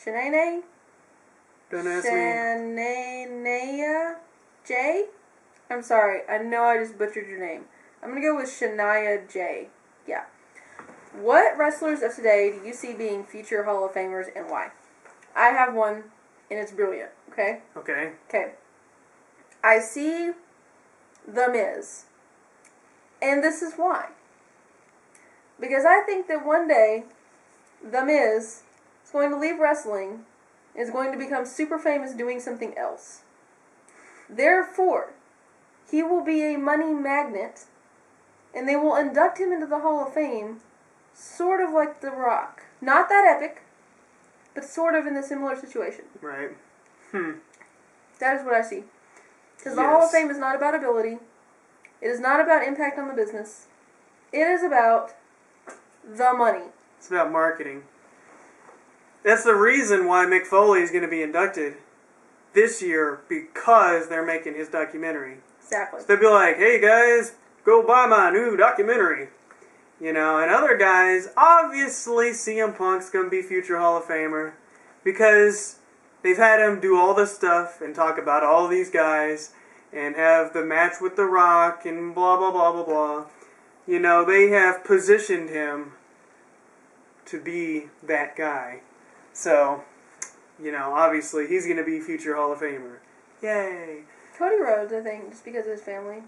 Shanae? Don't ask me. Shanae J? I'm sorry. I know I just butchered your name. I'm going to go with Shania J. Yeah. What wrestlers of today do you see being future Hall of Famers and why? I have one, and it's brilliant. Okay? Okay. Okay. I see The Miz. And this is why. Because I think that one day, The Miz is going to leave wrestling and is going to become super famous doing something else. Therefore, he will be a money magnet, and they will induct him into the Hall of Fame, sort of like The Rock. Not that epic, but sort of in a similar situation. Right. That is what I see. Because the Hall of Fame is not about ability. It is not about impact on the business. It is about the money. It's about marketing. That's the reason why Mick Foley is going to be inducted this year, because they're making his documentary. Exactly. So they'll be like, hey guys, go buy my new documentary. You know, and other guys, obviously CM Punk's going to be future Hall of Famer because they've had him do all this stuff and talk about all these guys and have the match with The Rock and blah, blah, blah, blah, blah. You know, they have positioned him to be that guy. So, you know, obviously he's going to be future Hall of Famer. Yay. Cody Rhodes, I think, just because of his family.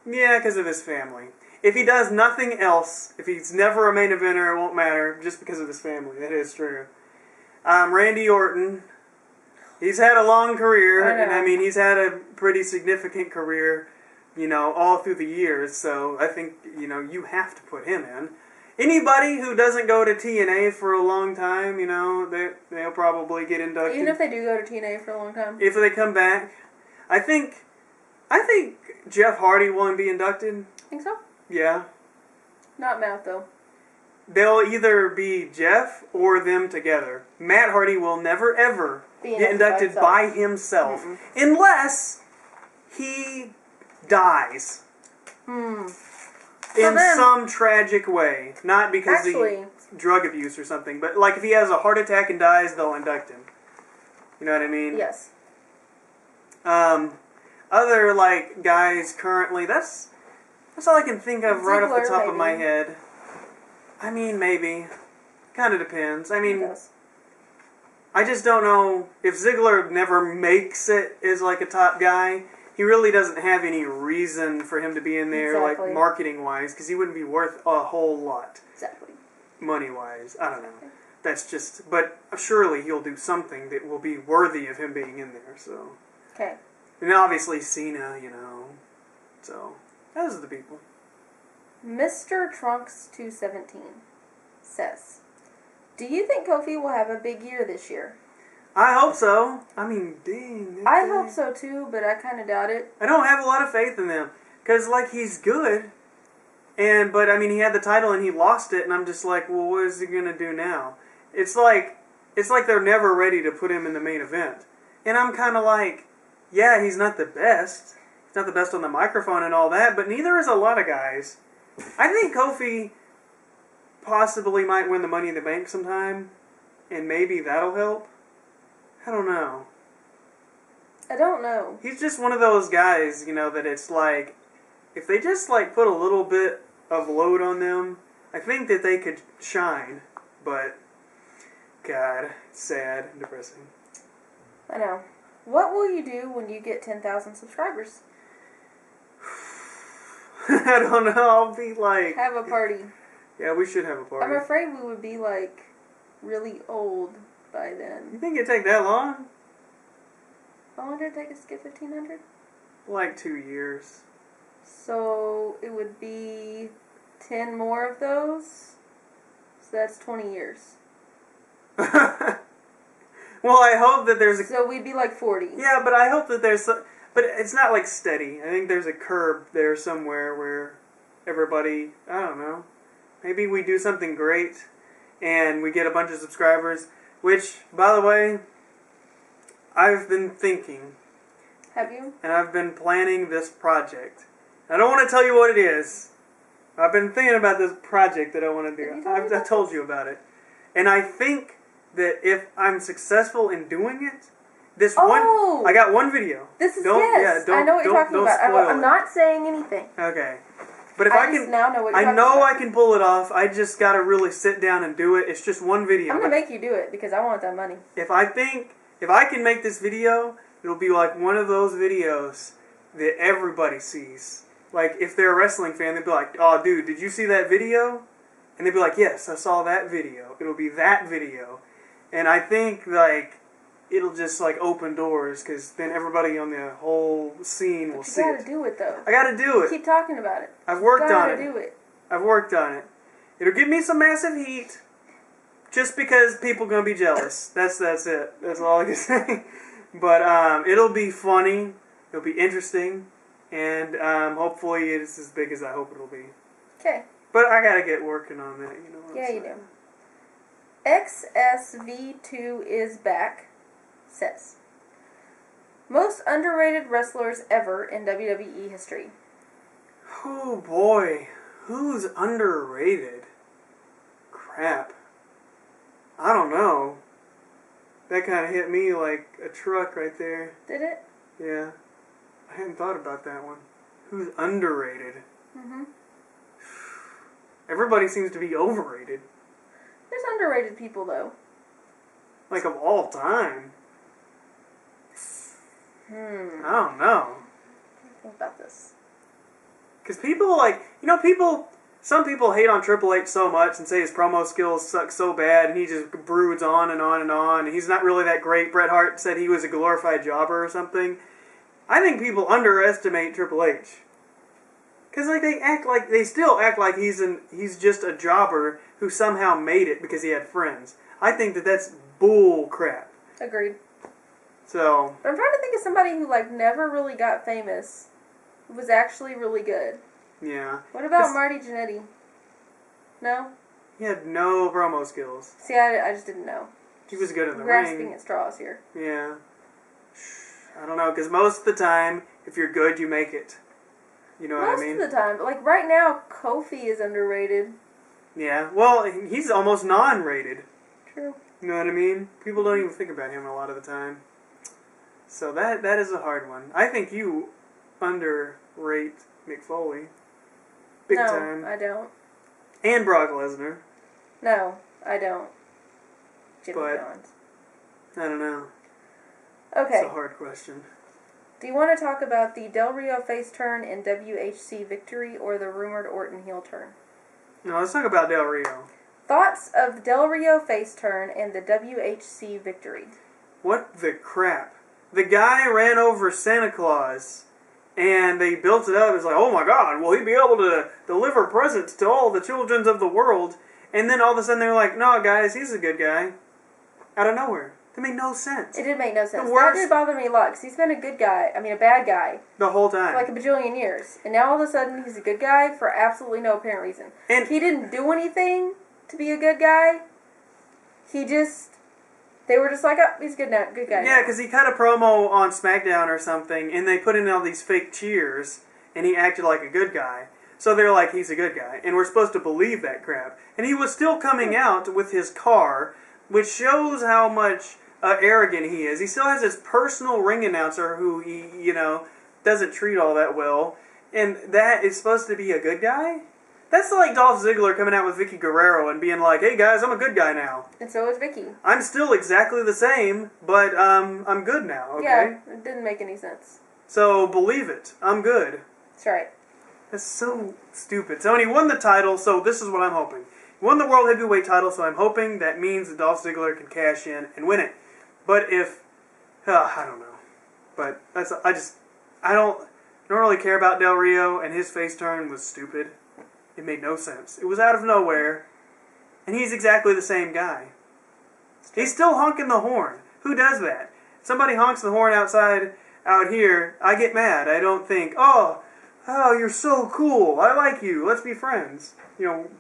Yeah, because of his family. If he does nothing else, if he's never a main eventer, it won't matter, just because of his family. That is true. Randy Orton, he's had a long career, and I mean, he's had a pretty significant career, you know, all through the years, so I think, you know, you have to put him in. Anybody who doesn't go to TNA for a long time, you know, they'll probably get inducted. Even if they do go to TNA for a long time? If they come back. I think Jeff Hardy won't be inducted. Think so? Yeah. Not Matt, though. They'll either be Jeff or them together. Matt Hardy will never, ever get inducted by himself. Unless he dies. In some tragic way. Not because of drug abuse or something. But like if he has a heart attack and dies, they'll induct him. You know what I mean? Yes. Other like guys currently, that's all I can think of right off the top of my head. I mean, maybe. Kind of depends. I mean, I just don't know. If Ziggler never makes it as like a top guy, he really doesn't have any reason for him to be in there, like marketing-wise, because he wouldn't be worth a whole lot. Exactly. Money-wise. I don't know. That's just, but surely he'll do something that will be worthy of him being in there, so. Okay. And obviously Cena, you know. So, those are the people. Mr. Trunks 217 says, do you think Kofi will have a big year this year? I hope so. I mean, dang. I hope so too, but I kind of doubt it. I don't have a lot of faith in them. Because, like, he's good. But, I mean, he had the title and he lost it, and I'm just like, well, what is he going to do now? It's like they're never ready to put him in the main event. And I'm kind of like, yeah, he's not the best. He's not the best on the microphone and all that, but neither is a lot of guys. I think Kofi possibly might win the Money in the Bank sometime, and maybe that'll help. I don't know. I don't know. He's just one of those guys, you know, that it's like, if they just like put a little bit of load on them, I think that they could shine. But, God, it's sad and depressing. I know. What will you do when you get 10,000 subscribers? I don't know. I'll be like... Have a party. Yeah, we should have a party. I'm afraid we would be, like, really old by then. You think it'd take that long? How long did it take us to get 1,500? Like 2 years. So, it would be 10 more of those? So that's 20 years. Well, I hope that there's a... So we'd be like 40. Yeah, but I hope that there's... But it's not like steady. I think there's a curb there somewhere where everybody... I don't know. Maybe we do something great and we get a bunch of subscribers. Which, by the way, I've been thinking. Have you? And I've been planning this project. I don't want to tell you what it is. I've been thinking about this project that I want to do. I told you about it. And I think that if I'm successful in doing it, I got one video. This is I know what you're talking about. I'm not saying anything. Okay. But if I can, now know what you're I talking know about. I can pull it off. I just gotta really sit down and do it. It's just one video. I'm gonna make you do it because I want that money. If I can make this video, it'll be like one of those videos that everybody sees. Like if they're a wrestling fan, they'd be like, "Oh, dude, did you see that video?" And they'd be like, "Yes, I saw that video." It'll be that video, and I think like it'll just like open doors because then everybody on the whole scene will see it. You gotta do it though. I gotta do it. Keep talking about it. I've worked on it. You gotta do it. I've worked on it. It'll give me some massive heat, just because people gonna be jealous. That's it. That's all I can say. But it'll be funny. It'll be interesting, and hopefully it's as big as I hope it'll be. Okay. But I gotta get working on that. You know what I'm saying? You do. XSV2 is back. Says, most underrated wrestlers ever in WWE history. Oh boy, who's underrated? Crap. I don't know. That kind of hit me like a truck right there. Did it? Yeah. I hadn't thought about that one. Who's underrated? Everybody seems to be overrated. There's underrated people though. Like of all time. I don't know. Think about this. Because people some people hate on Triple H so much and say his promo skills suck so bad and he just broods on and on and on and he's not really that great. Bret Hart said he was a glorified jobber or something. I think people underestimate Triple H. Because they still act like he's just a jobber who somehow made it because he had friends. I think that's bull crap. Agreed. So, but I'm trying to think of somebody who never really got famous, who was actually really good. Yeah. What about Marty Jannetty? No? He had no promo skills. See, I just didn't know. He was good in the ring. Grasping at straws here. Yeah. I don't know, because most of the time, if you're good, you make it. You know what I mean? Most of the time. But right now, Kofi is underrated. Yeah. Well, he's almost non-rated. True. You know what I mean? People don't even think about him a lot of the time. So that is a hard one. I think you underrate Mick Foley. Big time. No, I don't. And Brock Lesnar. No, I don't. Jimmy Jones. I don't know. Okay. It's a hard question. Do you want to talk about the Del Rio face turn and WHC victory or the rumored Orton heel turn? No, let's talk about Del Rio. Thoughts of the Del Rio face turn and the WHC victory? What the crap? The guy ran over Santa Claus, and they built it up. It's like, oh my God, will he be able to deliver presents to all the children of the world? And then all of a sudden they're like, no, guys, he's a good guy. Out of nowhere. That made no sense. It did make no sense. That did bother me a lot, because he's been a bad guy. The whole time. For like a bajillion years. And now all of a sudden he's a good guy for absolutely no apparent reason. And he didn't do anything to be a good guy. They were just like, oh, he's a good guy. Yeah, because he cut a promo on SmackDown or something, and they put in all these fake cheers, and he acted like a good guy. So they're like, he's a good guy. And we're supposed to believe that crap. And he was still coming out with his car, which shows how much arrogant he is. He still has his personal ring announcer who he, doesn't treat all that well. And that is supposed to be a good guy? That's like Dolph Ziggler coming out with Vicky Guerrero and being like, hey guys, I'm a good guy now. And so is Vicky. I'm still exactly the same, but I'm good now, okay? Yeah, it didn't make any sense. So believe it. I'm good. That's right. That's so stupid. So, and he won the title, so this is what I'm hoping. He won the World Heavyweight title, so I'm hoping that means that Dolph Ziggler can cash in and win it. But if... I don't know. But I don't really care about Del Rio, and his face turn was stupid. It made no sense. It was out of nowhere, and he's exactly the same guy. He's still honking the horn. Who does that? If somebody honks the horn out here, I get mad. I don't think, oh, you're so cool. I like you. Let's be friends.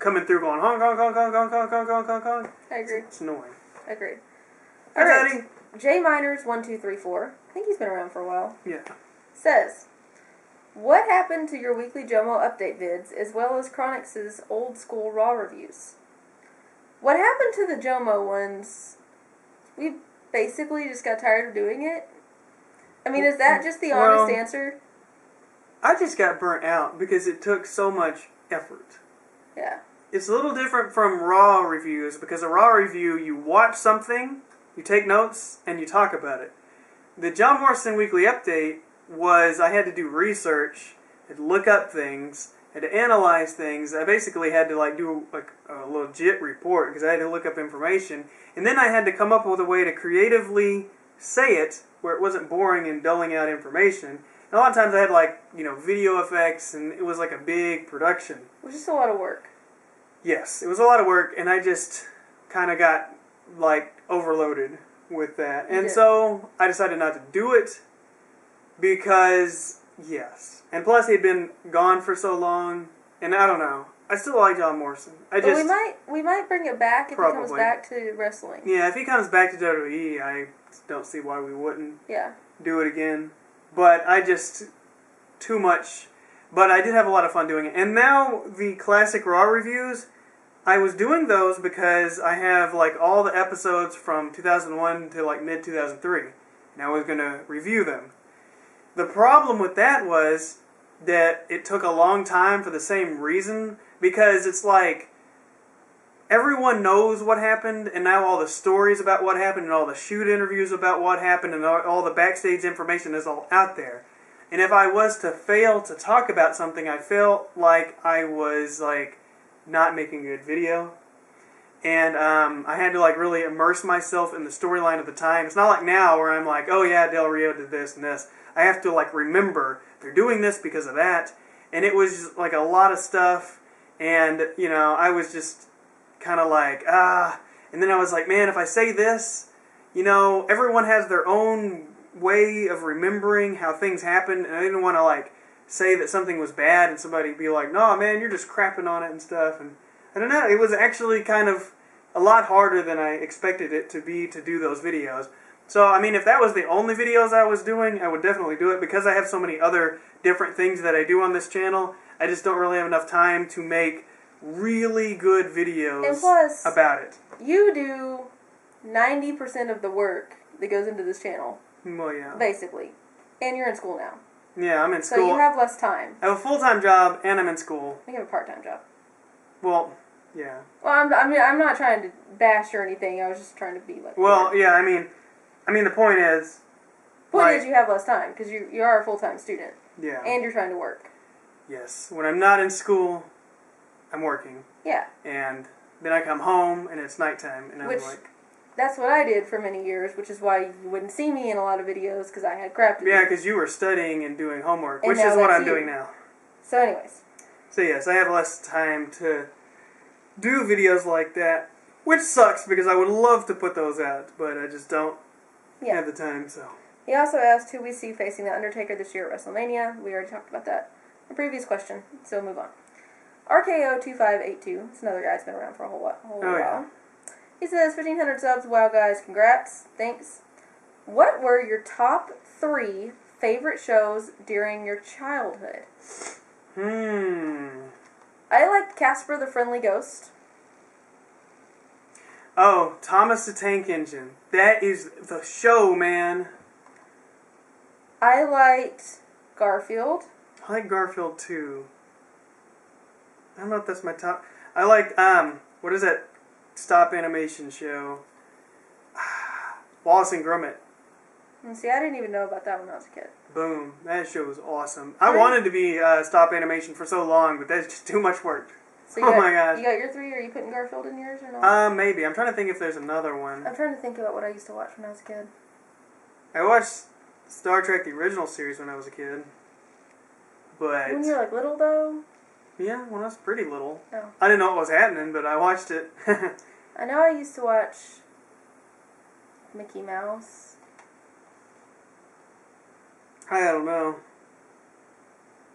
Coming through going honk, honk, honk, honk, honk, honk, honk, honk, honk, honk. I agree. It's annoying. Agreed. Hi, all right. Daddy. J Miners 1234. I think he's been around for a while. Yeah. Says, what happened to your weekly Jomo update vids, as well as Chronix's old school Raw reviews? What happened to the Jomo ones we basically just got tired of doing it. I mean, is that just the honest answer? I just got burnt out because it took so much effort. Yeah. It's a little different from Raw reviews, because a Raw review, you watch something, you take notes, and you talk about it. The John Morrison Weekly Update was, I had to do research, had to look up things, had to analyze things. I basically had to do a legit report because I had to look up information. And then I had to come up with a way to creatively say it where it wasn't boring and dulling out information. And a lot of times I had video effects, and it was like a big production. It was just a lot of work. Yes, it was a lot of work, and I just kind of got overloaded with that. And so I decided not to do it because, yes. And plus he'd been gone for so long, and I don't know. I still like John Morrison. But we might bring it back if he comes back to wrestling. Yeah, if he comes back to WWE, I don't see why we wouldn't do it again. But too much. But I did have a lot of fun doing it. And now the classic Raw reviews, I was doing those because I have all the episodes from 2001 to mid-2003. And I was going to review them. The problem with that was that it took a long time for the same reason, because it's everyone knows what happened, and now all the stories about what happened and all the shoot interviews about what happened and all the backstage information is all out there. And if I was to fail to talk about something, I felt like I was not making a good video. And I had to really immerse myself in the storyline of the time. It's not like now where I'm oh yeah, Del Rio did this and this. I have to remember they're doing this because of that. And it was just a lot of stuff. And I was just kind of and then I was man, if I say this, everyone has their own way of remembering how things happen, and I didn't want to say that something was bad and somebody be no man, you're just crapping on it and stuff. And I don't know, it was actually kind of a lot harder than I expected it to be to do those videos. So I mean, if that was the only videos I was doing, I would definitely do it, because I have so many other different things that I do on this channel. I just don't really have enough time to make really good videos and plus, about it. You do 90% of the work that goes into this channel. Well, yeah. Basically. And you're in school now. Yeah, I'm in school. So you have less time. I have a full-time job, and I'm in school. You have a part-time job. Well, yeah. Well, I'm not trying to bash or anything. I was just trying to be Well, yeah, I mean, the point is... you have less time, because you are a full-time student. Yeah. And you're trying to work. Yes. When I'm not in school, I'm working. Yeah. And then I come home, and it's nighttime, and I'm That's what I did for many years, which is why you wouldn't see me in a lot of videos, because I had crap to do. Yeah, because you were studying and doing homework, which is what I'm doing now. So anyways. So yes, I have less time to do videos like that, which sucks, because I would love to put those out, but I just don't have the time, so. He also asked who we see facing The Undertaker this year at WrestleMania. We already talked about that in the previous question, so we'll move on. RKO2582, it's another guy that's been around for a whole while. Yeah. He says, 1,500 subs, wow guys, congrats, thanks. What were your top 3 favorite shows during your childhood? I liked Casper the Friendly Ghost. Oh, Thomas the Tank Engine. That is the show, man. I liked Garfield. I like Garfield too. I don't know if that's my top. I liked, what is that stop animation show? Wallace and Gromit. See, I didn't even know about that when I was a kid. Boom. That show was awesome. I wanted to be stop animation for so long, but that's just too much work. So my gosh. You got your 3, or are you putting Garfield in yours or not? Maybe. I'm trying to think if there's another one. I'm trying to think about what I used to watch when I was a kid. I watched Star Trek, the original series, when I was a kid. But... When you were, little, though? Yeah, when I was pretty little. Oh. I didn't know what was happening, but I watched it. I know I used to watch Mickey Mouse. I don't know.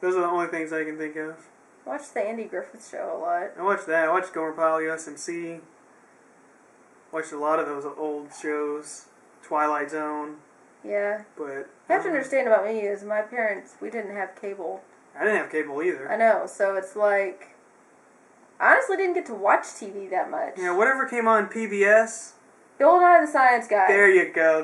Those are the only things I can think of. I watched the Andy Griffith Show a lot. I watched that. I watched Gomer Pyle, USMC. Watched a lot of those old shows. Twilight Zone. Yeah. But you have to understand about me is my parents, we didn't have cable. I didn't have cable either. I know, so it's I honestly didn't get to watch TV that much. Yeah, whatever came on PBS, Bill Nye the Science Guy. There you go.